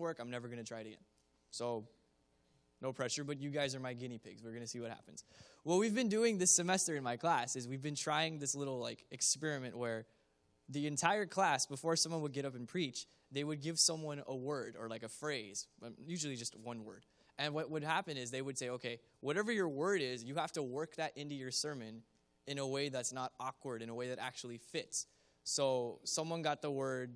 work, I'm never going to try it again. So no pressure, but you guys are my guinea pigs. We're going to see what happens. What we've been doing this semester in my class is we've been trying this little experiment where the entire class, before someone would get up and preach, they would give someone a word or a phrase, usually just one word. And what would happen is they would say, okay, whatever your word is, you have to work that into your sermon in a way that's not awkward, in a way that actually fits. So someone got the word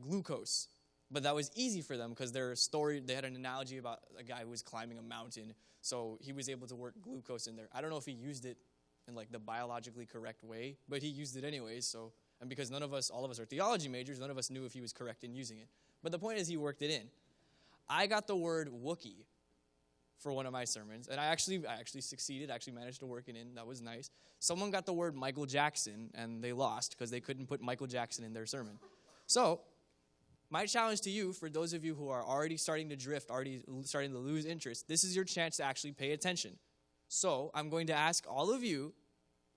glucose, but that was easy for them because their story, they had an analogy about a guy who was climbing a mountain, so he was able to work glucose in there. I don't know if he used it in the biologically correct way, but he used it anyways. So, and because all of us are theology majors, none of us knew if he was correct in using it. But the point is he worked it in. I got the word Wookiee for one of my sermons, and I actually succeeded, actually managed to work it in. That was nice. Someone got the word Michael Jackson, and they lost because they couldn't put Michael Jackson in their sermon. So my challenge to you, for those of you who are already starting to drift, already starting to lose interest, this is your chance to actually pay attention. So I'm going to ask all of you,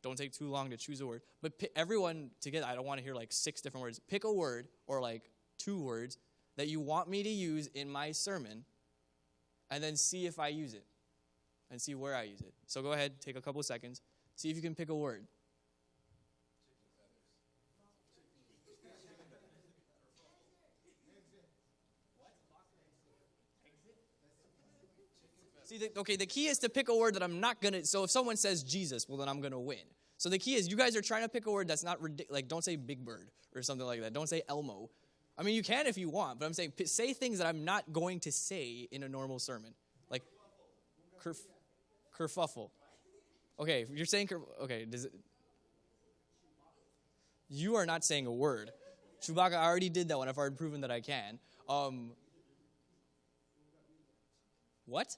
don't take too long to choose a word, but everyone together, I don't want to hear 6 different words. Pick a word or 2 words that you want me to use in my sermon, and then see if I use it and see where I use it. So go ahead, take a couple of seconds, see if you can pick a word. See, the key is to pick a word that I'm not going to, so if someone says Jesus, well, then I'm going to win. So the key is you guys are trying to pick a word that's not ridiculous, don't say Big Bird or something like that. Don't say Elmo. I mean, you can if you want, but I'm saying say things that I'm not going to say in a normal sermon. Like kerfuffle. Okay, you're saying, okay, you are not saying a word. Chewbacca, I already did that one. I've already proven that I can. What?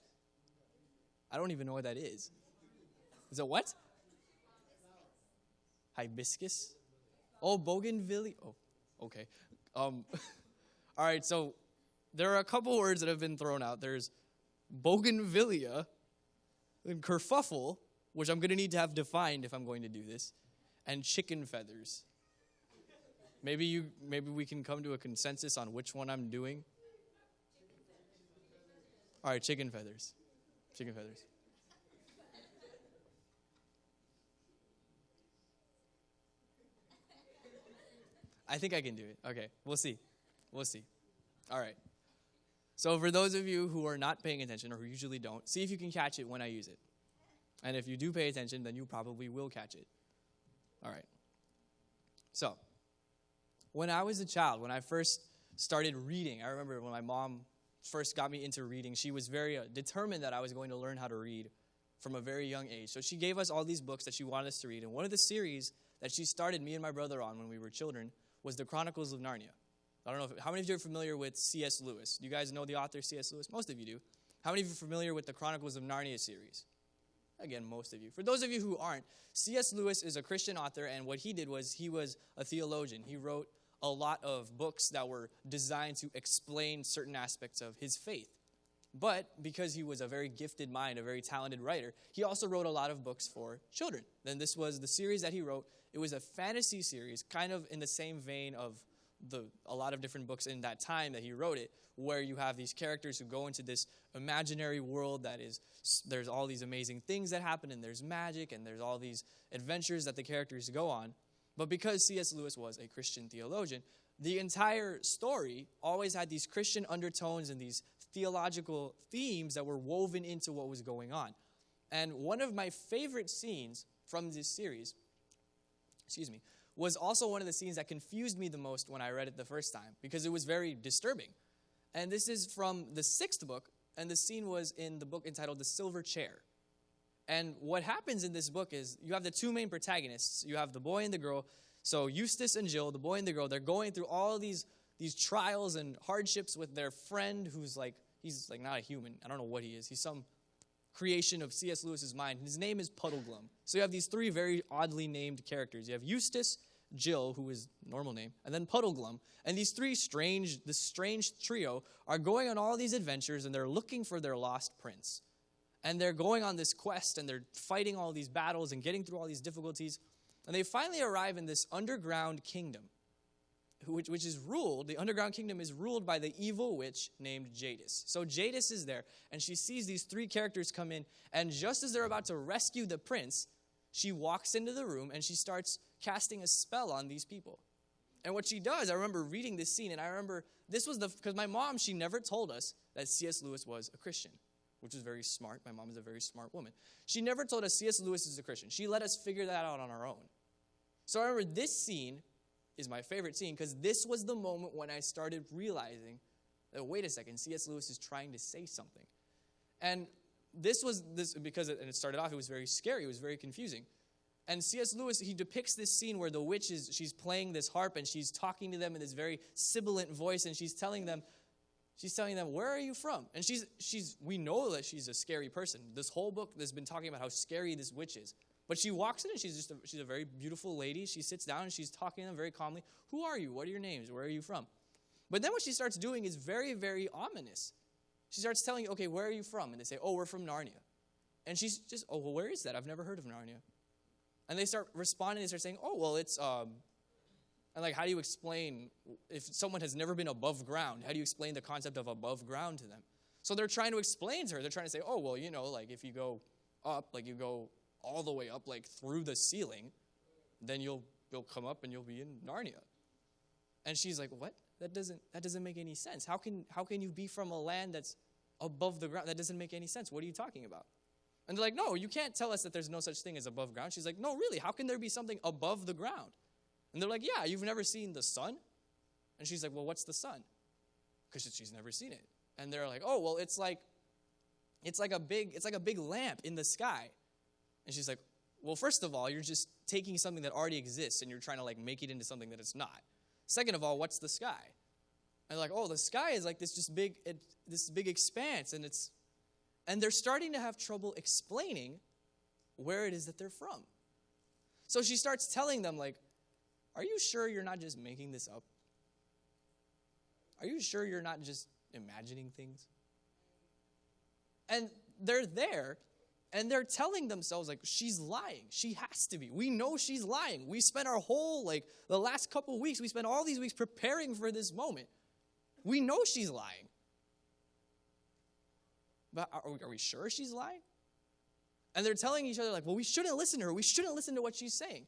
I don't even know what that is. Is it what? Hibiscus? Oh, bougainvillea. Oh, okay. All right, so there are a couple words that have been thrown out. There's bougainvillea and kerfuffle, which I'm going to need to have defined if I'm going to do this, and chicken feathers. Maybe we can come to a consensus on which one I'm doing. All right, chicken feathers. Chicken feathers. I think I can do it. Okay, we'll see. All right. So for those of you who are not paying attention or who usually don't, see if you can catch it when I use it. And if you do pay attention, then you probably will catch it. All right. So when I was a child, when I first started reading, I remember when my mom first got me into reading, she was very determined that I was going to learn how to read from a very young age. So she gave us all these books that she wanted us to read. And one of the series that she started me and my brother on when we were children was the Chronicles of Narnia. I don't know how many of you are familiar with C.S. Lewis? Do you guys know the author C.S. Lewis? Most of you do. How many of you are familiar with the Chronicles of Narnia series? Again, most of you. For those of you who aren't, C.S. Lewis is a Christian author, and what he did was he was a theologian. He wrote a lot of books that were designed to explain certain aspects of his faith. But because he was a very gifted mind, a very talented writer, he also wrote a lot of books for children. Then this was the series that he wrote. It was a fantasy series, kind of in the same vein of a lot of different books in that time that he wrote it, where you have these characters who go into this imaginary world that is, there's all these amazing things that happen, and there's magic, and there's all these adventures that the characters go on. But because C.S. Lewis was a Christian theologian, the entire story always had these Christian undertones and these theological themes that were woven into what was going on. And one of my favorite scenes from this series, was also one of the scenes that confused me the most when I read it the first time, because it was very disturbing. And this is from the 6th book, and the scene was in the book entitled The Silver Chair. And what happens in this book is you have the 2 main protagonists. You have the boy and the girl. So Eustace and Jill, the boy and the girl, they're going through all these trials and hardships with their friend who's he's not a human. I don't know what he is. He's some creation of C.S. Lewis's mind. His name is Puddleglum. So you have these 3 very oddly named characters. You have Eustace, Jill, who is normal name, and then Puddleglum. And these this strange trio are going on all these adventures, and they're looking for their lost prince. And they're going on this quest, and they're fighting all these battles and getting through all these difficulties. And they finally arrive in this underground kingdom. which is ruled, the underground kingdom is ruled by the evil witch named Jadis. So Jadis is there, and she sees these three characters come in, and just as they're about to rescue the prince, she walks into the room, and she starts casting a spell on these people. And what she does, I remember reading this scene, and I remember this was because my mom, she never told us that C.S. Lewis was a Christian, which is very smart. My mom is a very smart woman. She never told us C.S. Lewis is a Christian. She let us figure that out on our own. So I remember this scene is my favorite scene because this was the moment when I started realizing that, wait a second, C.S. Lewis is trying to say something. And because it started off, it was very scary. It was very confusing. And C.S. Lewis, he depicts this scene where the witch she's playing this harp and she's talking to them in this very sibilant voice, and she's telling them, where are you from? And we know that she's a scary person. This whole book has been talking about how scary this witch is. But she walks in and she's a very beautiful lady. She sits down and she's talking to them very calmly. Who are you? What are your names? Where are you from? But then what she starts doing is very, very ominous. She starts telling you, okay, where are you from? And they say, oh, we're from Narnia. And she's just, oh, well, where is that? I've never heard of Narnia. And they start responding. They start saying, oh, well, it's, and like, how do you explain, if someone has never been above ground, how do you explain the concept of above ground to them? So they're trying to explain to her. They're trying to say, oh, well, like if you go up, like you go all the way up, like through the ceiling, then you'll come up and you'll be in Narnia. And she's like, what? That doesn't make any sense. How can you be from a land that's above the ground? That doesn't make any sense. What are you talking about? And they're like, no, you can't tell us that there's no such thing as above ground. She's like, no, really, how can there be something above the ground? And they're like, yeah, you've never seen the sun? And she's like, well, what's the sun? Because she's never seen it. And they're like, oh, well, it's like a big lamp in the sky. And she's like, well, first of all, you're just taking something that already exists and you're trying to like make it into something that it's not. Second of all, what's the sky? And they're like, oh, the sky is like this big expanse, and they're starting to have trouble explaining where it is that they're from. So she starts telling them, like, are you sure you're not just making this up? Are you sure you're not just imagining things? And they're there, and they're telling themselves, like, she's lying. She has to be. We know she's lying. We spent our whole, like, the last couple of weeks, we spent all these weeks preparing for this moment. We know she's lying. But are we sure she's lying? And they're telling each other, like, well, we shouldn't listen to her. We shouldn't listen to what she's saying.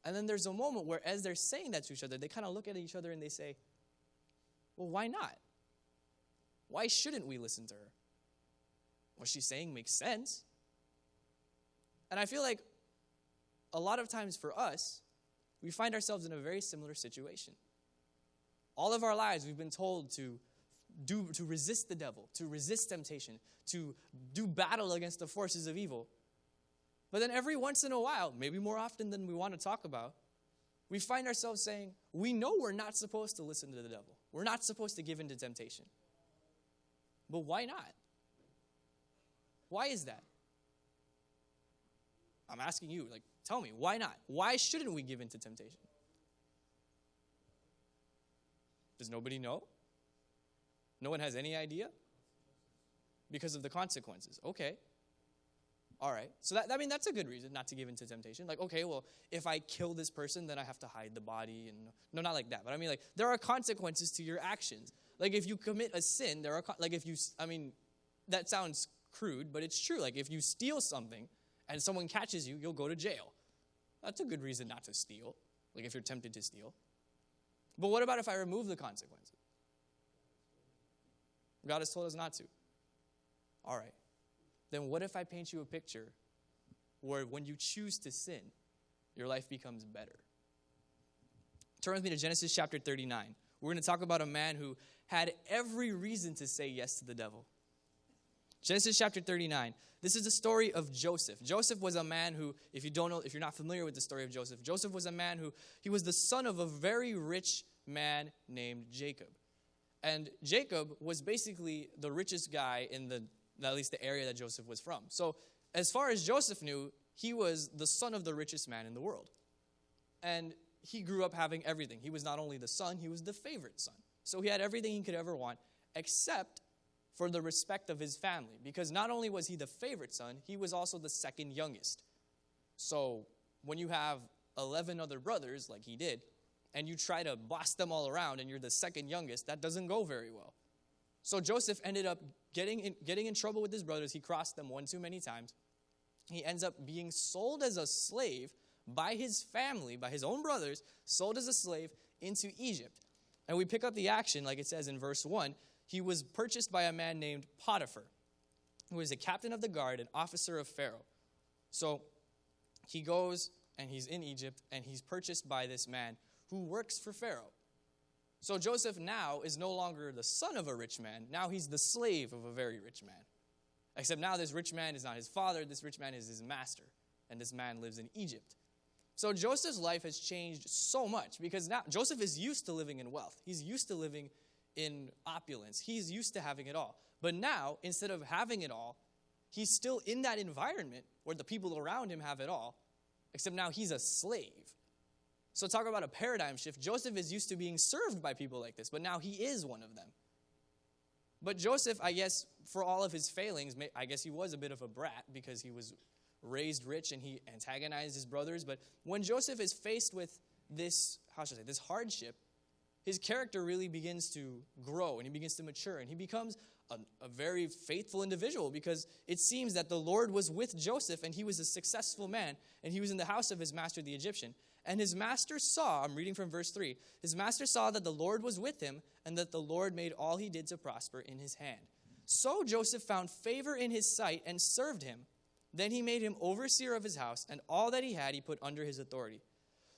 And then there's a moment where, as they're saying that to each other, they kind of look at each other and they say, well, why not? Why shouldn't we listen to her? What she's saying makes sense. And I feel like a lot of times for us, we find ourselves in a very similar situation. All of our lives, we've been told to resist the devil, to resist temptation, to do battle against the forces of evil. But then every once in a while, maybe more often than we want to talk about, we find ourselves saying, we know we're not supposed to listen to the devil. We're not supposed to give in to temptation. But why not? Why is that? I'm asking you, like, tell me, why not? Why shouldn't we give in to temptation? Does nobody know? No one has any idea? Because of the consequences. Okay. All right. So that's a good reason not to give in to temptation. Like, okay, well, if I kill this person, then I have to hide the body. And no, not like that. But I mean, like, there are consequences to your actions. Like, if you commit a sin, that sounds crude, but it's true. Like, if you steal something and someone catches you, you'll go to jail. That's a good reason not to steal. Like, if you're tempted to steal. But what about if I remove the consequences? God has told us not to. All right. Then what if I paint you a picture where when you choose to sin, your life becomes better? Turn with me to Genesis chapter 39. We're going to talk about a man who had every reason to say yes to the devil. Genesis chapter 39. This is the story of Joseph. Joseph was a man who, if you're not familiar with the story of Joseph, Joseph was a man who, he was the son of a very rich man named Jacob. And Jacob was basically the richest guy in at least the area that Joseph was from. So as far as Joseph knew, he was the son of the richest man in the world. And he grew up having everything. He was not only the son, he was the favorite son. So he had everything he could ever want, except for the respect of his family. Because not only was he the favorite son, he was also the second youngest. So when you have 11 other brothers, like he did, and you try to boss them all around and you're the second youngest, that doesn't go very well. So Joseph ended up getting in trouble with his brothers. He crossed them one too many times. He ends up being sold as a slave by his family, by his own brothers, sold as a slave into Egypt. And we pick up the action, like it says in verse 1. He was purchased by a man named Potiphar, who was a captain of the guard, an officer of Pharaoh. So he goes and he's in Egypt, and he's purchased by this man who works for Pharaoh. So Joseph now is no longer the son of a rich man. Now he's the slave of a very rich man. Except now this rich man is not his father. This rich man is his master. And this man lives in Egypt. So Joseph's life has changed so much because now Joseph is used to living in wealth. He's used to living in opulence. He's used to having it all. But now, instead of having it all, he's still in that environment where the people around him have it all, except now he's a slave. So talk about a paradigm shift. Joseph is used to being served by people like this, but now he is one of them. But Joseph, I guess, for all of his failings, I guess he was a bit of a brat because he was raised rich and he antagonized his brothers. But when Joseph is faced with this, this hardship, his character really begins to grow and he begins to mature and he becomes a very faithful individual because it seems that the Lord was with Joseph and he was a successful man and he was in the house of his master, the Egyptian. And his master saw, I'm reading from verse 3, his master saw that the Lord was with him and that the Lord made all he did to prosper in his hand. So Joseph found favor in his sight and served him. Then he made him overseer of his house, and all that he had he put under his authority.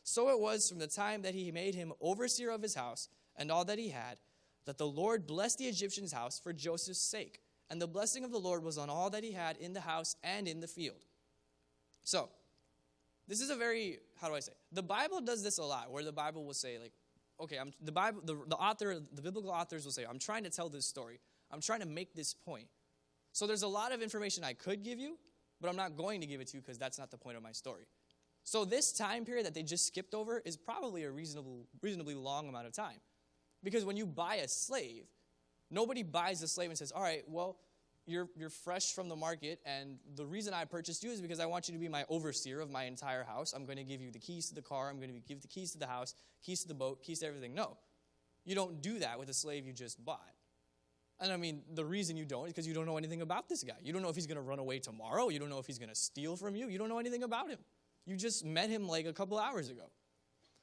So it was from the time that he made him overseer of his house and all that he had, that the Lord blessed the Egyptian's house for Joseph's sake. And the blessing of the Lord was on all that he had in the house and in the field. So, this is a very, the Bible does this a lot, where the Bible will say, like, okay, the biblical authors will say, I'm trying to tell this story. I'm trying to make this point. So there's a lot of information I could give you, but I'm not going to give it to you because that's not the point of my story. So this time period that they just skipped over is probably a reasonably long amount of time. Because when you buy a slave, nobody buys a slave and says, all right, well, you're fresh from the market, and the reason I purchased you is because I want you to be my overseer of my entire house. I'm going to give you the keys to the car. I'm going to give the keys to the house, keys to the boat, keys to everything. No, you don't do that with a slave you just bought. And I mean, the reason you don't is because you don't know anything about this guy. You don't know if he's going to run away tomorrow. You don't know if he's going to steal from you. You don't know anything about him. You just met him like a couple hours ago.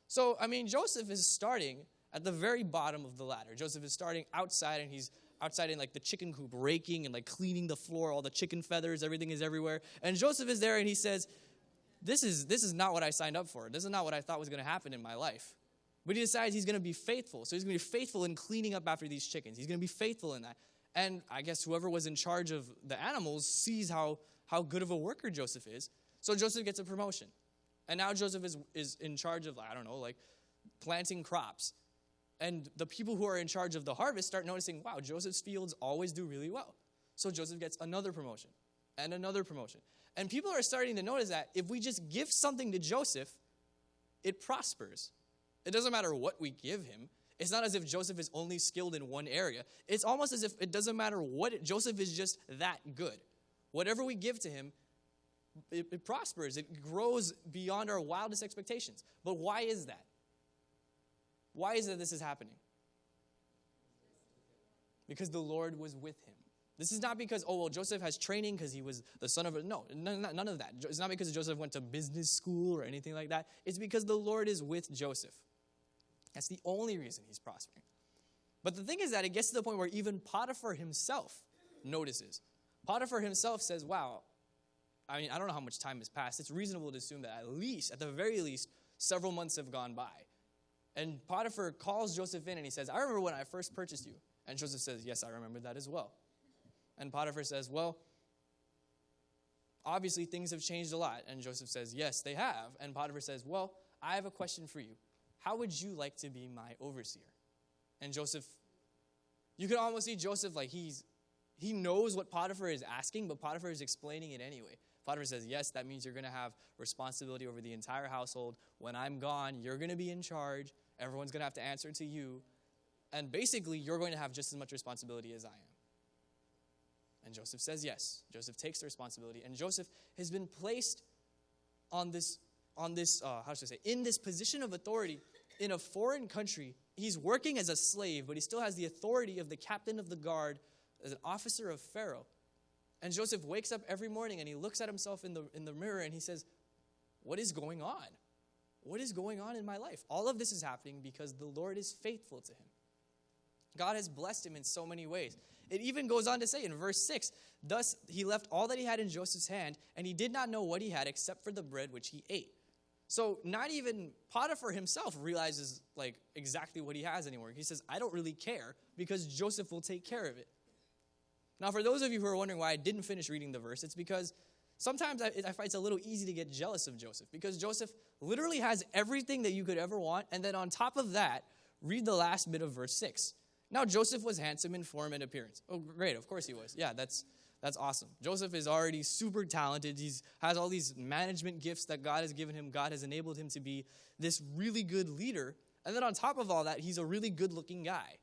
So, I mean, Joseph is starting at the very bottom of the ladder. Joseph is starting outside, and he's outside in like the chicken coop, raking and like cleaning the floor, all the chicken feathers, everything is everywhere. And Joseph is there, and he says, this is not what I signed up for. This is not what I thought was going to happen in my life. But he decides he's going to be faithful. So he's going to be faithful in cleaning up after these chickens. He's going to be faithful in that. And I guess whoever was in charge of the animals sees how good of a worker Joseph is. So Joseph gets a promotion. And now Joseph is in charge of, planting crops. And the people who are in charge of the harvest start noticing, wow, Joseph's fields always do really well. So Joseph gets another promotion and another promotion. And people are starting to notice that if we just give something to Joseph, it prospers. It doesn't matter what we give him. It's not as if Joseph is only skilled in one area. It's almost as if it doesn't matter Joseph is just that good. Whatever we give to him, it prospers. It grows beyond our wildest expectations. But why is that? Why is it this is happening? Because the Lord was with him. This is not because, Joseph has training because he was the son of a... No, none of that. It's not because Joseph went to business school or anything like that. It's because the Lord is with Joseph. That's the only reason he's prospering. But the thing is that it gets to the point where even Potiphar himself notices. Potiphar himself says, wow, I don't know how much time has passed. It's reasonable to assume that at the very least, several months have gone by. And Potiphar calls Joseph in and he says, I remember when I first purchased you. And Joseph says, yes, I remember that as well. And Potiphar says, well, obviously things have changed a lot. And Joseph says, yes, they have. And Potiphar says, well, I have a question for you. How would you like to be my overseer? And Joseph, you can almost see Joseph like he knows what Potiphar is asking, but Potiphar is explaining it anyway. Potiphar says, yes, that means you're going to have responsibility over the entire household. When I'm gone, you're going to be in charge. Everyone's going to have to answer to you. And basically, you're going to have just as much responsibility as I am. And Joseph says yes. Joseph takes the responsibility. And Joseph has been placed in this position of authority in a foreign country. He's working as a slave, but he still has the authority of the captain of the guard as an officer of Pharaoh. And Joseph wakes up every morning and he looks at himself in the mirror and he says, what is going on? What is going on in my life? All of this is happening because the Lord is faithful to him. God has blessed him in so many ways. It even goes on to say in verse 6, thus he left all that he had in Joseph's hand, and he did not know what he had except for the bread which he ate. So not even Potiphar himself realizes like exactly what he has anymore. He says, I don't really care because Joseph will take care of it. Now, for those of you who are wondering why I didn't finish reading the verse, it's because sometimes I find it's a little easy to get jealous of Joseph because Joseph literally has everything that you could ever want. And then on top of that, read the last bit of verse 6. Now, Joseph was handsome in form and appearance. Oh, great. Of course he was. Yeah, that's awesome. Joseph is already super talented. He has all these management gifts that God has given him. God has enabled him to be this really good leader. And then on top of all that, he's a really good-looking guy.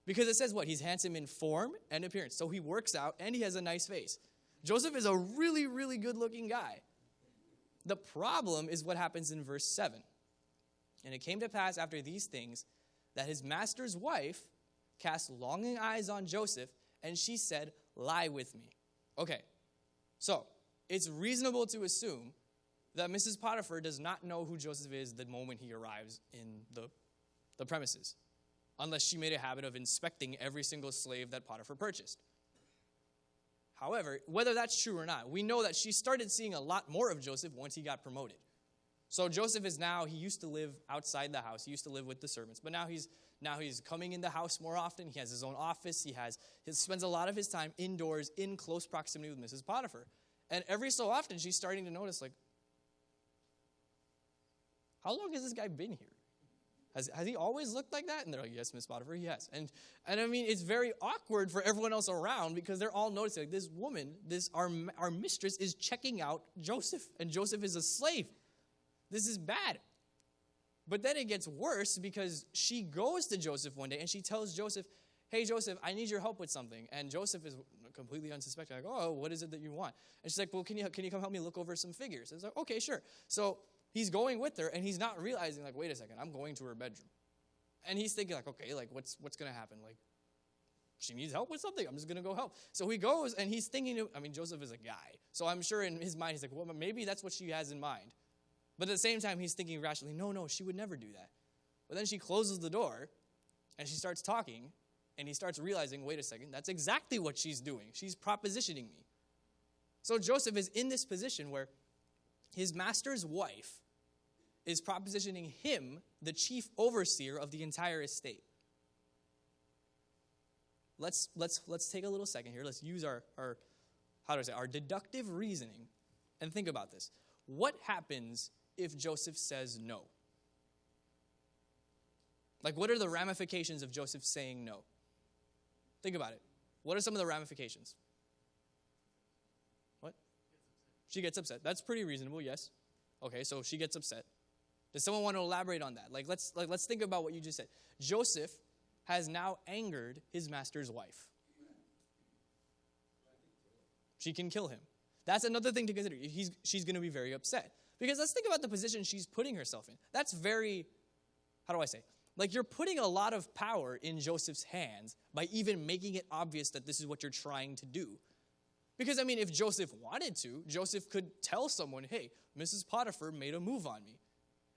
Because it says what? He's handsome in form and appearance. So he works out and he has a nice face. Joseph is a really, really good-looking guy. The problem is what happens in verse 7. And it came to pass after these things that his master's wife cast longing eyes on Joseph, and she said, lie with me. Okay, so it's reasonable to assume that Mrs. Potiphar does not know who Joseph is the moment he arrives in the premises, unless she made a habit of inspecting every single slave that Potiphar purchased. However, whether that's true or not, we know that she started seeing a lot more of Joseph once he got promoted. So Joseph is now, he used to live outside the house. He used to live with the servants. But now he's coming in the house more often. He has his own office. He spends a lot of his time indoors in close proximity with Mrs. Potiphar. And every so often she's starting to notice, like, how long has this guy been here? Has he always looked like that? And they're like, yes, Miss Potiphar, he has. And I mean, it's very awkward for everyone else around because they're all noticing, like, this woman, our mistress is checking out Joseph. And Joseph is a slave. This is bad. But then it gets worse because she goes to Joseph one day and she tells Joseph, hey, Joseph, I need your help with something. And Joseph is completely unsuspecting, like, oh, what is it that you want? And she's like, well, can you come help me look over some figures? And it's like, okay, sure. So he's going with her and he's not realizing, like, wait a second, I'm going to her bedroom. And he's thinking, like, okay, like, what's going to happen? Like, she needs help with something. I'm just going to go help. So he goes and he's thinking, Joseph is a guy. So I'm sure in his mind, he's like, well, maybe that's what she has in mind. But at the same time, he's thinking rationally, no, she would never do that. But then she closes the door, and she starts talking, and he starts realizing, wait a second, that's exactly what she's doing. She's propositioning me. So Joseph is in this position where his master's wife is propositioning him, the chief overseer of the entire estate. Let's take a little second here. Let's use our deductive reasoning and think about this. What happens if Joseph says no? Like, what are the ramifications of Joseph saying no? Think about it. What are some of the ramifications? What? She gets upset. That's pretty reasonable, yes. Okay, so she gets upset. Does someone want to elaborate on that? Let's think about what you just said. Joseph has now angered his master's wife. She can kill him. That's another thing to consider. She's going to be very upset. Because let's think about the position she's putting herself in. That's very, how do I say? Like, you're putting a lot of power in Joseph's hands by even making it obvious that this is what you're trying to do. Because, if Joseph wanted to, Joseph could tell someone, hey, Mrs. Potiphar made a move on me.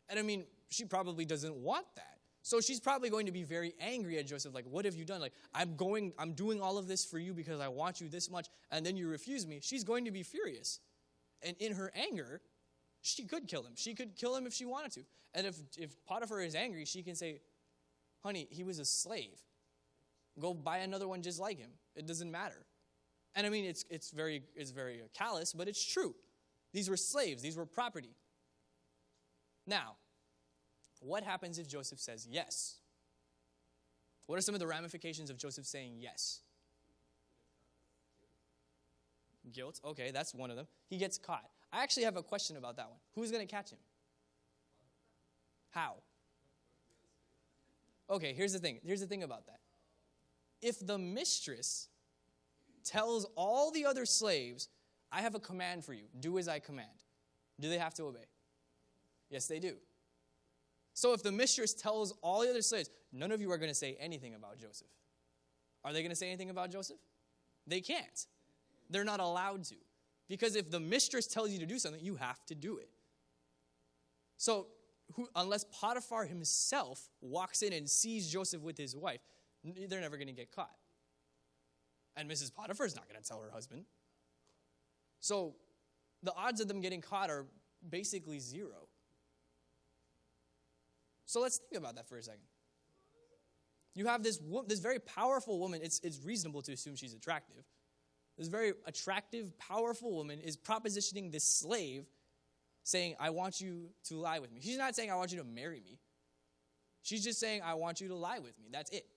And she probably doesn't want that. So she's probably going to be very angry at Joseph, like, what have you done? Like, I'm doing all of this for you because I want you this much, and then you refuse me. She's going to be furious. And in her anger, she could kill him. She could kill him if she wanted to. And if Potiphar is angry, she can say, honey, he was a slave. Go buy another one just like him. It doesn't matter. And it's very callous, but it's true. These were slaves. These were property. Now, what happens if Joseph says yes? What are some of the ramifications of Joseph saying yes? Guilt. Okay, that's one of them. He gets caught. I actually have a question about that one. Who's going to catch him? How? Okay, here's the thing. Here's the thing about that. If the mistress tells all the other slaves, I have a command for you. Do as I command. Do they have to obey? Yes, they do. So if the mistress tells all the other slaves, none of you are going to say anything about Joseph. Are they going to say anything about Joseph? They can't. They're not allowed to. Because if the mistress tells you to do something, you have to do it. So unless Potiphar himself walks in and sees Joseph with his wife, they're never going to get caught. And Mrs. Potiphar is not going to tell her husband. So the odds of them getting caught are basically zero. So let's think about that for a second. You have this very powerful woman. It's reasonable to assume she's attractive. This very attractive, powerful woman is propositioning this slave, saying, I want you to lie with me. She's not saying, I want you to marry me. She's just saying, I want you to lie with me. That's it.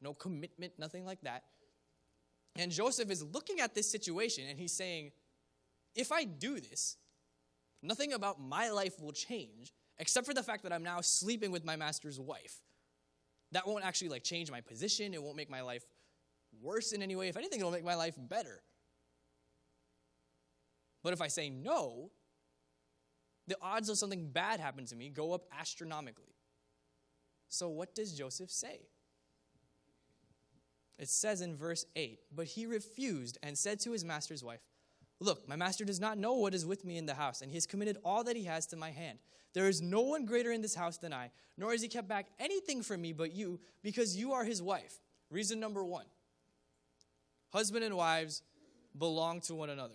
No commitment, nothing like that. And Joseph is looking at this situation, and he's saying, if I do this, nothing about my life will change, except for the fact that I'm now sleeping with my master's wife. That won't actually change my position. It won't make my life worse in any way. If anything, it'll make my life better. But if I say no, the odds of something bad happening to me go up astronomically. So what does Joseph say? It says in verse 8, but he refused and said to his master's wife, look, my master does not know what is with me in the house, and he has committed all that he has to my hand. There is no one greater in this house than I, nor has he kept back anything from me but you, because you are his wife. Reason number one, husband and wives belong to one another.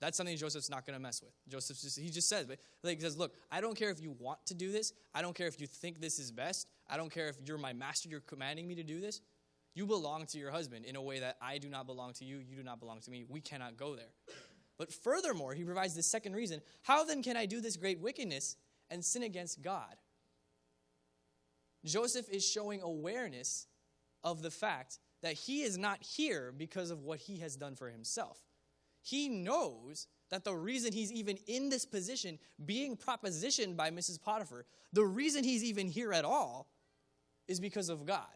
That's something Joseph's not going to mess with. He just says, he says, look, I don't care if you want to do this. I don't care if you think this is best. I don't care if you're my master, you're commanding me to do this. You belong to your husband in a way that I do not belong to you. You do not belong to me. We cannot go there. But furthermore, he provides this second reason. How then can I do this great wickedness and sin against God? Joseph is showing awareness of the fact that he is not here because of what he has done for himself. He knows that the reason he's even in this position, being propositioned by Mrs. Potiphar, the reason he's even here at all is because of God.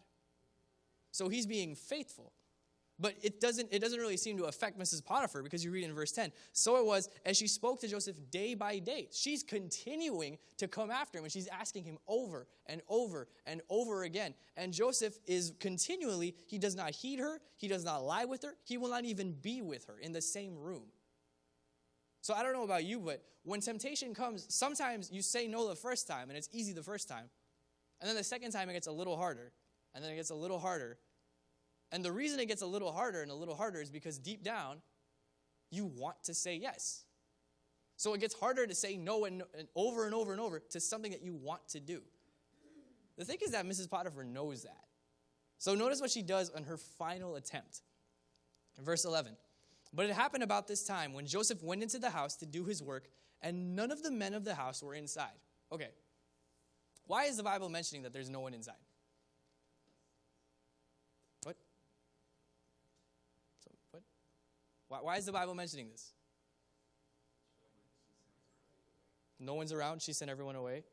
So he's being faithful. But it doesn't really seem to affect Mrs. Potiphar, because you read in verse 10, so it was as she spoke to Joseph day by day. She's continuing to come after him, and she's asking him over and over and over again. And Joseph is continually, he does not heed her, he does not lie with her, he will not even be with her in the same room. So I don't know about you, but when temptation comes, sometimes you say no the first time, and it's easy the first time. And then the second time it gets a little harder, and then it gets a little harder. And the reason it gets a little harder and a little harder is because deep down, you want to say yes. So it gets harder to say no and over and over and over to something that you want to do. The thing is that Mrs. Potiphar knows that. So notice what she does on her final attempt. In verse 11, but it happened about this time when Joseph went into the house to do his work, and none of the men of the house were inside. Okay, why is the Bible mentioning that there's no one inside? Why is the Bible mentioning this? No one's around. She sent everyone away.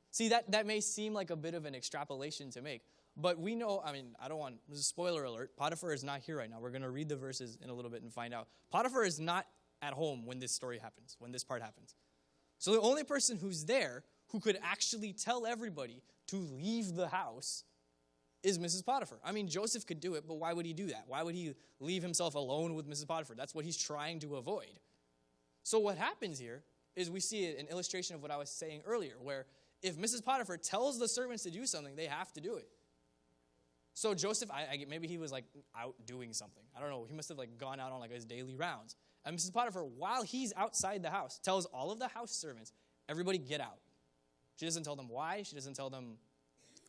See, that may seem like a bit of an extrapolation to make. But we know, this is a spoiler alert. Potiphar is not here right now. We're going to read the verses in a little bit and find out. Potiphar is not at home when this story happens, when this part happens. So the only person who's there who could actually tell everybody to leave the house is Mrs. Potiphar. Joseph could do it, but why would he do that? Why would he leave himself alone with Mrs. Potiphar? That's what he's trying to avoid. So what happens here is we see an illustration of what I was saying earlier, where if Mrs. Potiphar tells the servants to do something, they have to do it. So Joseph, maybe he was out doing something. I don't know. He must have gone out on his daily rounds. And Mrs. Potiphar, while he's outside the house, tells all of the house servants, everybody get out. She doesn't tell them why. She doesn't tell them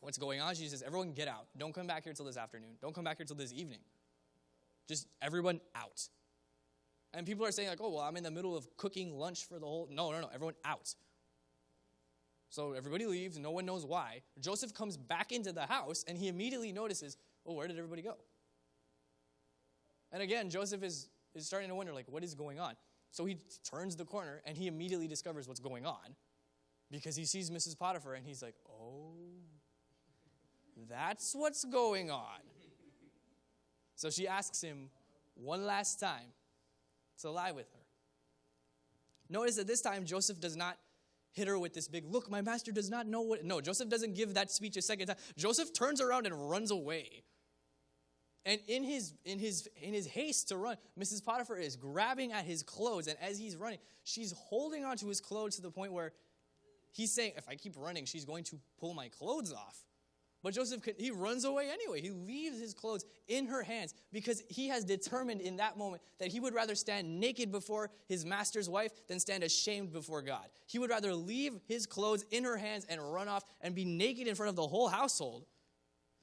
what's going on. She says, everyone get out. Don't come back here till this afternoon. Don't come back here till this evening. Just everyone out. And people are saying I'm in the middle of cooking lunch for the whole... No, everyone out. So everybody leaves. No one knows why. Joseph comes back into the house, and he immediately notices, where did everybody go? And again, Joseph is starting to wonder, what is going on? So he turns the corner, and he immediately discovers what's going on, because he sees Mrs. Potiphar, and he's like, that's what's going on. So she asks him one last time to lie with her. Notice that this time Joseph does not hit her with this big, look, my master does not know what. No, Joseph doesn't give that speech a second time. Joseph turns around and runs away. And in his haste to run, Mrs. Potiphar is grabbing at his clothes. And as he's running, she's holding onto his clothes to the point where he's saying, if I keep running, she's going to pull my clothes off. But Joseph, he runs away anyway. He leaves his clothes in her hands because he has determined in that moment that he would rather stand naked before his master's wife than stand ashamed before God. He would rather leave his clothes in her hands and run off and be naked in front of the whole household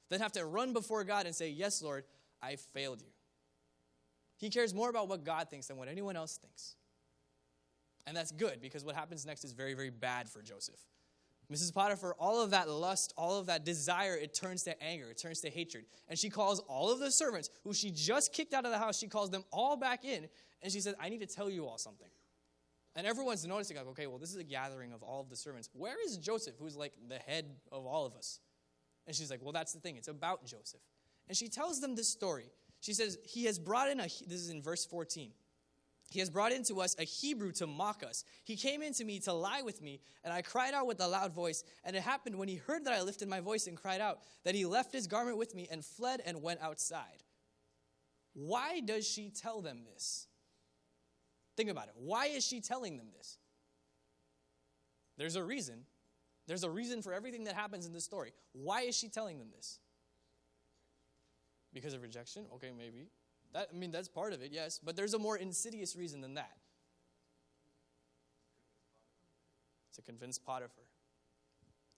than have to run before God and say, yes, Lord, I failed you. He cares more about what God thinks than what anyone else thinks. And that's good because what happens next is very, very bad for Joseph. Mrs. Potiphar, all of that lust, all of that desire, it turns to anger, it turns to hatred. And she calls all of the servants who she just kicked out of the house, she calls them all back in, and she says, I need to tell you all something. And everyone's noticing, like, okay, well, this is a gathering of all of the servants. Where is Joseph, who's like the head of all of us? And she's like, well, that's the thing. It's about Joseph. And she tells them this story. She says, he has brought in this is in verse 14. He has brought into us a Hebrew to mock us. He came into me to lie with me, and I cried out with a loud voice. And it happened when he heard that I lifted my voice and cried out, that he left his garment with me and fled and went outside. Why does she tell them this? Think about it. Why is she telling them this? There's a reason. There's a reason for everything that happens in this story. Why is she telling them this? Because of rejection? Okay, maybe. That's part of it, yes. But there's a more insidious reason than that. To convince Potiphar.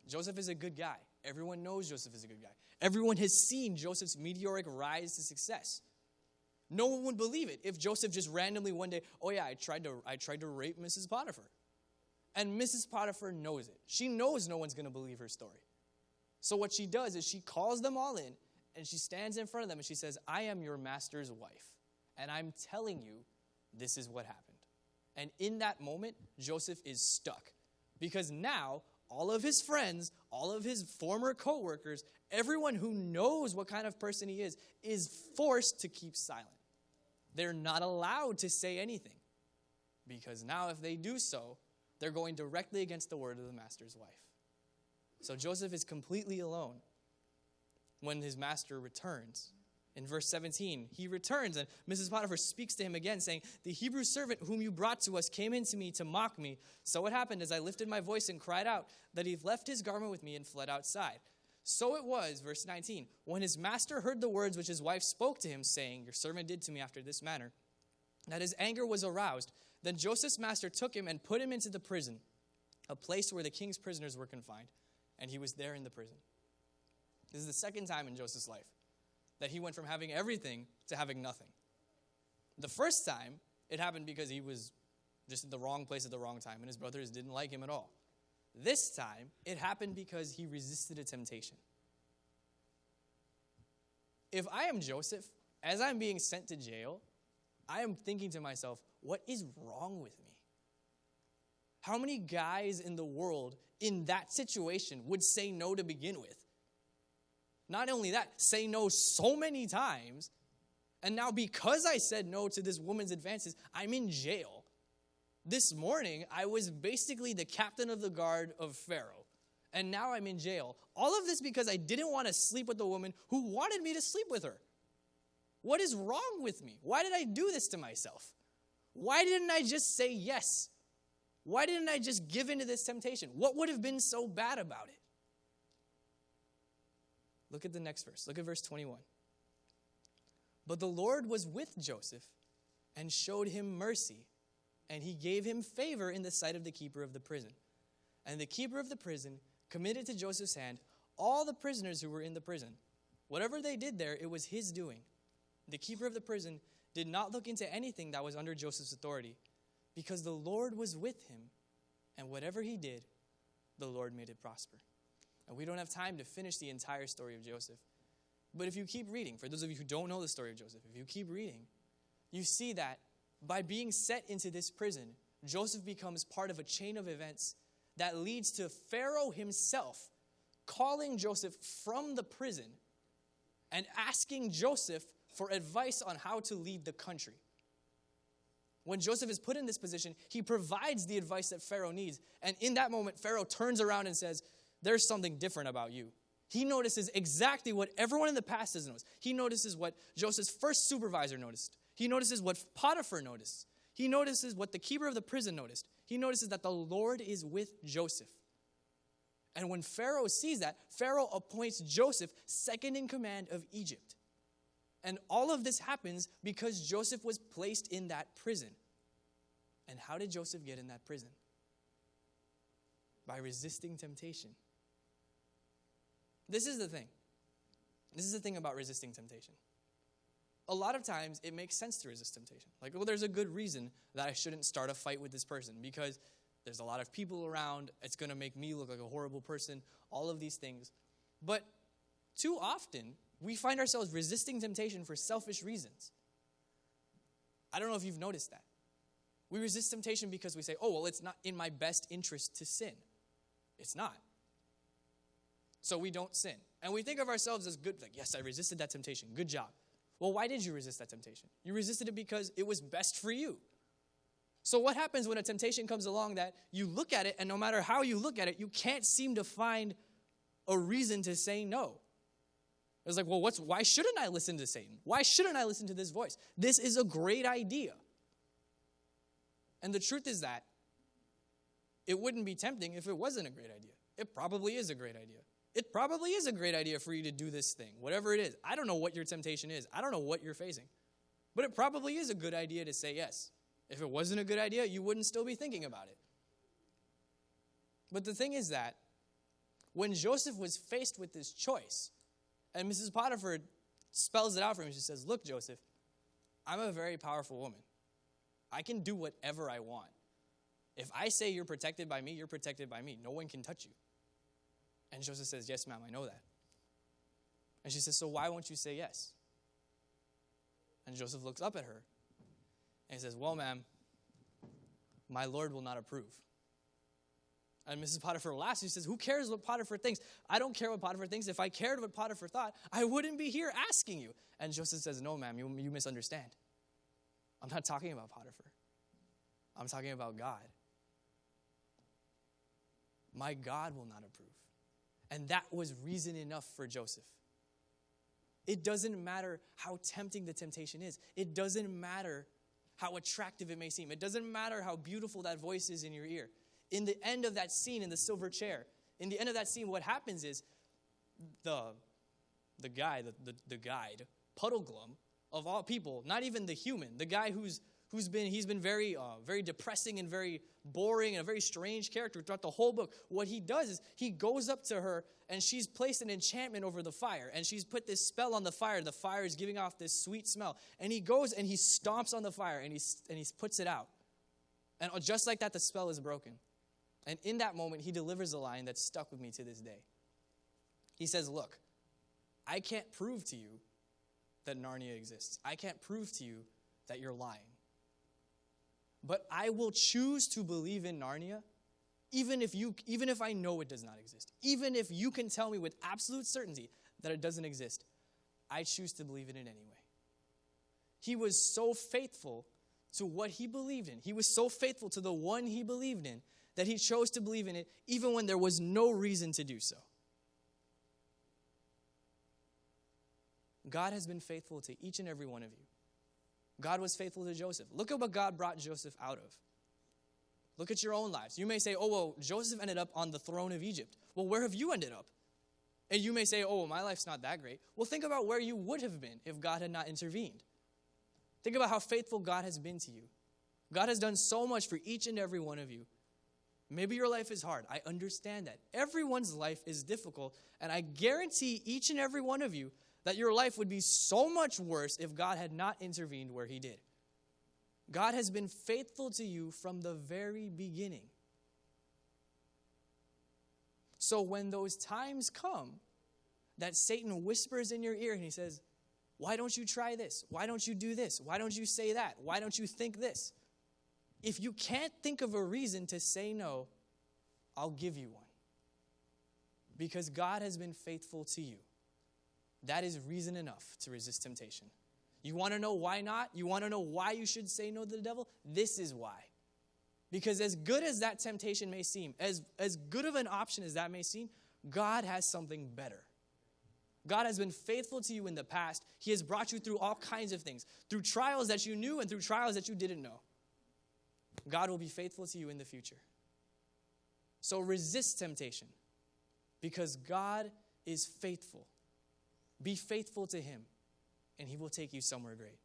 Joseph is a good guy. Everyone knows Joseph is a good guy. Everyone has seen Joseph's meteoric rise to success. No one would believe it if Joseph just randomly one day, oh yeah, I tried to rape Mrs. Potiphar. And Mrs. Potiphar knows it. She knows no one's going to believe her story. So what she does is she calls them all in, and she stands in front of them and she says, I am your master's wife, and I'm telling you this is what happened. And in that moment, Joseph is stuck because now all of his friends, all of his former co-workers, everyone who knows what kind of person he is forced to keep silent. They're not allowed to say anything because now if they do so, they're going directly against the word of the master's wife. So Joseph is completely alone when his master returns. In verse 17, he returns, and Mrs. Potiphar speaks to him again, saying, the Hebrew servant whom you brought to us came into me to mock me. So it happened, as I lifted my voice and cried out, that he left his garment with me and fled outside. So it was, verse 19, when his master heard the words which his wife spoke to him, saying, your servant did to me after this manner, that his anger was aroused. Then Joseph's master took him and put him into the prison, a place where the king's prisoners were confined, and he was there in the prison. This is the second time in Joseph's life that he went from having everything to having nothing. The first time, it happened because he was just in the wrong place at the wrong time, and his brothers didn't like him at all. This time, it happened because he resisted a temptation. If I am Joseph, as I'm being sent to jail, I am thinking to myself, what is wrong with me? How many guys in the world in that situation would say no to begin with? Not only that, say no so many times, and now because I said no to this woman's advances, I'm in jail. This morning, I was basically the captain of the guard of Pharaoh, and now I'm in jail. All of this because I didn't want to sleep with the woman who wanted me to sleep with her. What is wrong with me? Why did I do this to myself? Why didn't I just say yes? Why didn't I just give in to this temptation? What would have been so bad about it? Look at the next verse. Look at verse 21. But the Lord was with Joseph and showed him mercy, and he gave him favor in the sight of the keeper of the prison. And the keeper of the prison committed to Joseph's hand all the prisoners who were in the prison. Whatever they did there, it was his doing. The keeper of the prison did not look into anything that was under Joseph's authority, because the Lord was with him, and whatever he did, the Lord made it prosper. And we don't have time to finish the entire story of Joseph. But if you keep reading, for those of you who don't know the story of Joseph, if you keep reading, you see that by being set into this prison, Joseph becomes part of a chain of events that leads to Pharaoh himself calling Joseph from the prison and asking Joseph for advice on how to lead the country. When Joseph is put in this position, he provides the advice that Pharaoh needs. And in that moment, Pharaoh turns around and says, there's something different about you. He notices exactly what everyone in the past has noticed. He notices what Joseph's first supervisor noticed. He notices what Potiphar noticed. He notices what the keeper of the prison noticed. He notices that the Lord is with Joseph. And when Pharaoh sees that, Pharaoh appoints Joseph second in command of Egypt. And all of this happens because Joseph was placed in that prison. And how did Joseph get in that prison? By resisting temptation. This is the thing. This is the thing about resisting temptation. A lot of times, it makes sense to resist temptation. Like, well, there's a good reason that I shouldn't start a fight with this person because there's a lot of people around. It's going to make me look like a horrible person. All of these things. But too often, we find ourselves resisting temptation for selfish reasons. I don't know if you've noticed that. We resist temptation because we say, oh, well, it's not in my best interest to sin. It's not. So we don't sin. And we think of ourselves as good, like, yes, I resisted that temptation. Good job. Well, why did you resist that temptation? You resisted it because it was best for you. So what happens when a temptation comes along that you look at it, and no matter how you look at it, you can't seem to find a reason to say no? It's like, well, why shouldn't I listen to Satan? Why shouldn't I listen to this voice? This is a great idea. And the truth is that it wouldn't be tempting if it wasn't a great idea. It probably is a great idea. It probably is a great idea for you to do this thing, whatever it is. I don't know what your temptation is. I don't know what you're facing. But it probably is a good idea to say yes. If it wasn't a good idea, you wouldn't still be thinking about it. But the thing is that when Joseph was faced with this choice, and Mrs. Potiphar spells it out for him, she says, look, Joseph, I'm a very powerful woman. I can do whatever I want. If I say you're protected by me, you're protected by me. No one can touch you. And Joseph says, yes, ma'am, I know that. And she says, so why won't you say yes? And Joseph looks up at her and he says, well, ma'am, my Lord will not approve. And Mrs. Potiphar laughs. She says, who cares what Potiphar thinks? I don't care what Potiphar thinks. If I cared what Potiphar thought, I wouldn't be here asking you. And Joseph says, no, ma'am, you misunderstand. I'm not talking about Potiphar. I'm talking about God. My God will not approve. And that was reason enough for Joseph. It doesn't matter how tempting the temptation is. It doesn't matter how attractive it may seem. It doesn't matter how beautiful that voice is in your ear. In the end of that scene in the silver chair, in the end of that scene, what happens is the guide, Puddleglum, of all people, not even the human, the guy he's been very depressing and very boring and a very strange character throughout the whole book. What he does is he goes up to her and she's placed an enchantment over the fire and she's put this spell on the fire. The fire is giving off this sweet smell. And he goes and he stomps on the fire and he puts it out. And just like that, the spell is broken. And in that moment, he delivers a line that's stuck with me to this day. He says, look, I can't prove to you that Narnia exists. I can't prove to you that you're lying. But I will choose to believe in Narnia, even if I know it does not exist. Even if you can tell me with absolute certainty that it doesn't exist, I choose to believe in it anyway. He was so faithful to what he believed in. He was so faithful to the one he believed in that he chose to believe in it even when there was no reason to do so. God has been faithful to each and every one of you. God was faithful to Joseph. Look at what God brought Joseph out of. Look at your own lives. You may say, oh, well, Joseph ended up on the throne of Egypt. Well, where have you ended up? And you may say, oh, well, my life's not that great. Well, think about where you would have been if God had not intervened. Think about how faithful God has been to you. God has done so much for each and every one of you. Maybe your life is hard. I understand that. Everyone's life is difficult, and I guarantee each and every one of you that your life would be so much worse if God had not intervened where he did. God has been faithful to you from the very beginning. So when those times come that Satan whispers in your ear and he says, why don't you try this? Why don't you do this? Why don't you say that? Why don't you think this? If you can't think of a reason to say no, I'll give you one. Because God has been faithful to you. That is reason enough to resist temptation. You want to know why not? You want to know why you should say no to the devil? This is why. Because as good as that temptation may seem, as good of an option as that may seem, God has something better. God has been faithful to you in the past. He has brought you through all kinds of things, through trials that you knew and through trials that you didn't know. God will be faithful to you in the future. So resist temptation because God is faithful. Be faithful to him, and he will take you somewhere great.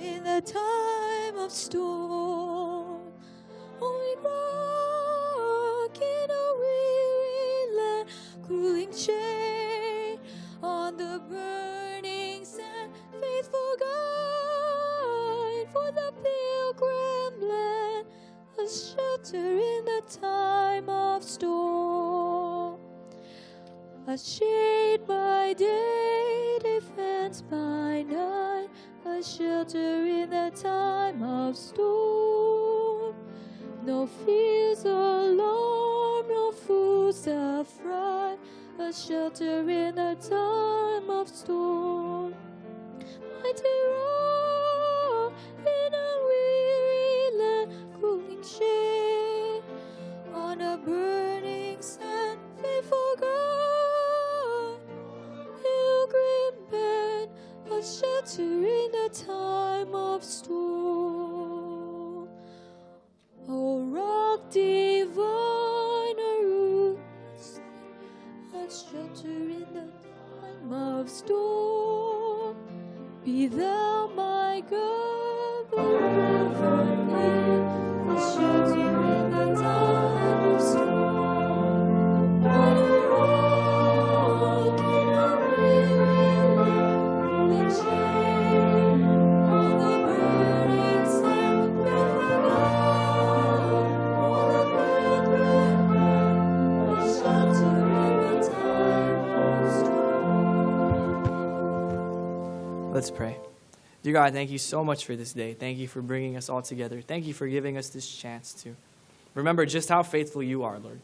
In the time of storm, only rock in a weary land, cooling shade on the burning sand, faithful guide for the pilgrim land, a shelter in the time of storm, a shade by day, defense by night, a shelter in the time of storm. No fears alarm, no fools affright, a shelter in the time of storm. Mighty rock in a weary land, cooling shade on a burning sand, faithful God, pilgrim band, a shelter in the time of storm. O rock divine, a root, a shelter in the time of storm. Be thou my God, the river near, a shelter in the time of storm. O rock in a weary land, cooling shade on the burning sand, faithful God, for the pilgrim land, a shelter in the time of storm. Let's pray. Dear God, thank you so much for this day. Thank you for bringing us all together. Thank you for giving us this chance to remember just how faithful you are, Lord.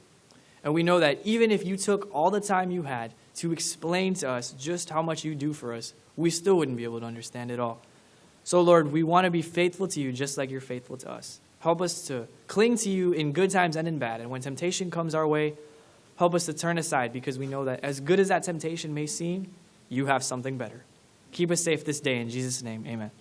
And we know that even if you took all the time you had to explain to us just how much you do for us, we still wouldn't be able to understand it all. So, Lord, we want to be faithful to you just like you're faithful to us. Help us to cling to you in good times and in bad. And when temptation comes our way, help us to turn aside because we know that as good as that temptation may seem, you have something better. Keep us safe this day. In Jesus' name, amen.